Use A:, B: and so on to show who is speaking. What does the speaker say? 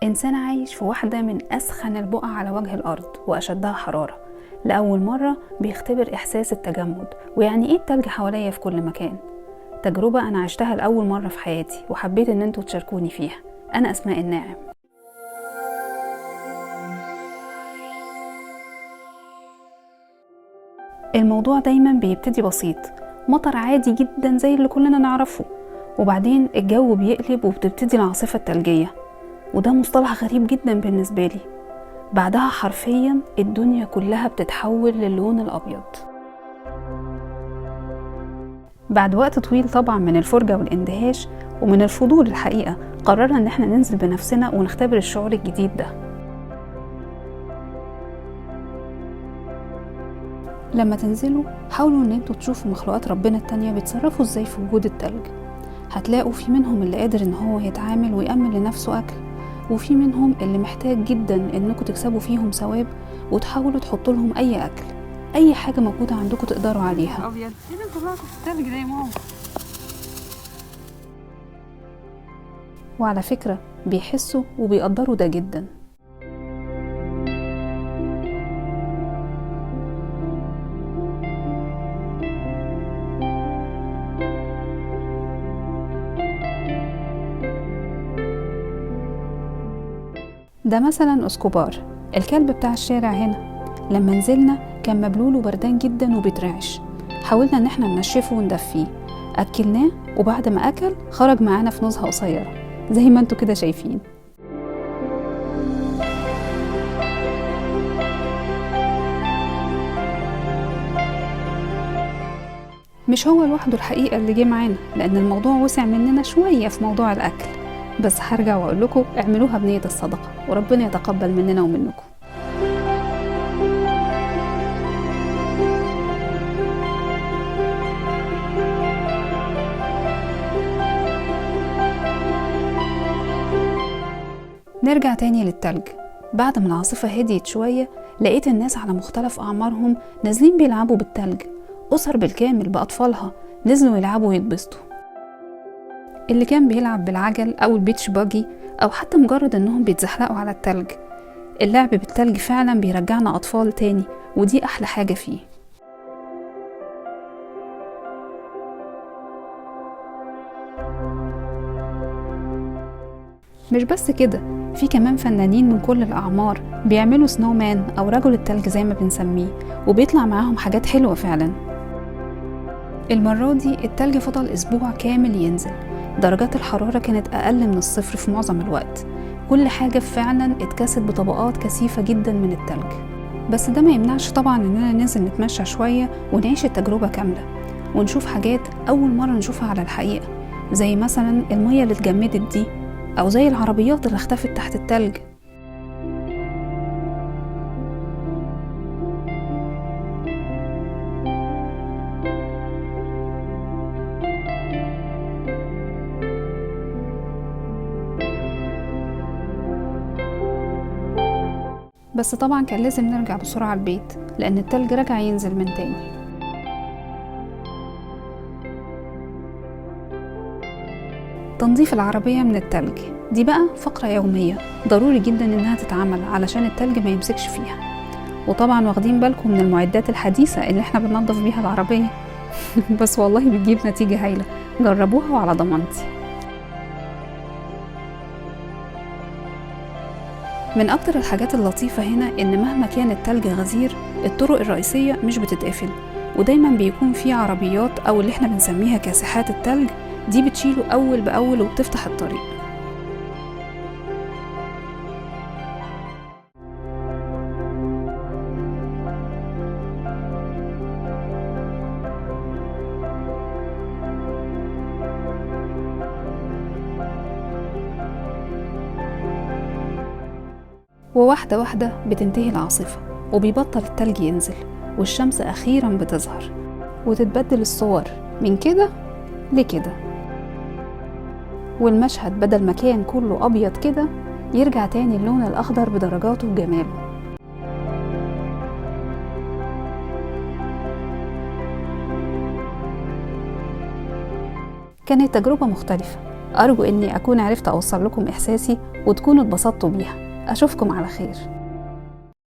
A: إنسان عايش في واحدة من أسخن البقع على وجه الأرض وأشدها حرارة. لأول مرة بيختبر إحساس التجمد، ويعني إيه التلج حواليا في كل مكان. تجربة أنا عشتها لأول مرة في حياتي وحبيت إن انتوا تشاركوني فيها. أنا أسماء الناعم. الموضوع دايما بيبتدي بسيط، مطر عادي جدا زي اللي كلنا نعرفه، وبعدين الجو بيقلب وبتبتدي العاصفة التلجية، وده مصطلح غريب جدا بالنسبة لي. بعدها حرفيا الدنيا كلها بتتحول للون الأبيض. بعد وقت طويل طبعا من الفرجة والاندهاش ومن الفضول الحقيقة، قررنا ان احنا ننزل بنفسنا ونختبر الشعور الجديد ده. لما تنزلوا حاولوا ان انتوا تشوفوا مخلوقات ربنا التانية بيتصرفوا ازاي في وجود التلج. هتلاقوا في منهم اللي قادر ان هو يتعامل ويأمن لنفسه اكل، وفي منهم اللي محتاج جدا انكم تكسبوا فيهم ثواب وتحاولوا تحطوا لهم اي اكل، اي حاجة موجودة عندكم تقدروا عليها.
B: ابيض ايه ده، انتوا طلعتوا في التلج ده يا ماما؟
A: وعلى فكرة بيحسوا وبيقدروا ده جدا. ده مثلا اسكوبار، الكلب بتاع الشارع هنا. لما نزلنا كان مبلول وبردان جدا وبيترعش، حاولنا ان احنا ننشفه وندفيه، اكلناه، وبعد ما اكل خرج معانا في نزهة قصيرة زي ما انتوا كده شايفين. مش هو لوحده الحقيقة اللي جه معانا، لان الموضوع وسع مننا شوية في موضوع الاكل، بس هرجع واقول لكم اعملوها بنية الصدقة وربنا يتقبل مننا ومنكم. نرجع تاني للتلج. بعد ما العاصفة هديت شوية لقيت الناس على مختلف أعمارهم نازلين بيلعبوا بالتلج، أسر بالكامل بأطفالها نزلوا يلعبوا ويتبسطوا. اللي كان بيلعب بالعجل أو البيتش باجي أو حتى مجرد إنهم بيتزحلقوا على التلج. اللعب بالتلج فعلا بيرجعنا أطفال تاني، ودي أحلى حاجة فيه. مش بس كده، في كمان فنانين من كل الأعمار بيعملوا سنو مان أو رجل التلج زي ما بنسميه، وبيطلع معاهم حاجات حلوة فعلا. المرة دي التلج فضل أسبوع كامل ينزل، درجات الحرارة كانت أقل من الصفر في معظم الوقت، كل حاجة فعلا اتكست بطبقات كثيفة جدا من التلج. بس ده ما يمنعش طبعا إننا ننزل نتمشى شوية ونعيش التجربة كاملة، ونشوف حاجات أول مرة نشوفها على الحقيقة، زي مثلا المية اللي اتجمدت دي، أو زي العربيات اللي اختفت تحت التلج. بس طبعا كان لازم نرجع بسرعة البيت لأن التلج رجع ينزل من تاني. تنظيف العربية من التلج دي بقى فقرة يومية ضروري جدا إنها تتعمل علشان التلج ما يمسكش فيها. وطبعا واخدين بالكم من المعدات الحديثة اللي احنا بننظف بيها العربية بس والله بتجيب نتيجة هايلة، جربوها وعلى ضمانتي. من أكتر الحاجات اللطيفة هنا إن مهما كان التلج غزير الطرق الرئيسية مش بتتقفل، ودايما بيكون في عربيات أو اللي احنا بنسميها كاسحات التلج، دي بتشيله أول بأول وبتفتح الطريق. وواحدة واحدة بتنتهي العاصفة وبيبطل التلج ينزل، والشمس أخيرا بتظهر وتتبدل الصور من كده لكده، والمشهد بدل ما كان كله أبيض كده يرجع تاني اللون الأخضر بدرجاته وجماله. كانت تجربة مختلفة، أرجو إني أكون عرفت أوصل لكم إحساسي وتكونوا اتبسطتوا بيها. أشوفكم على خير.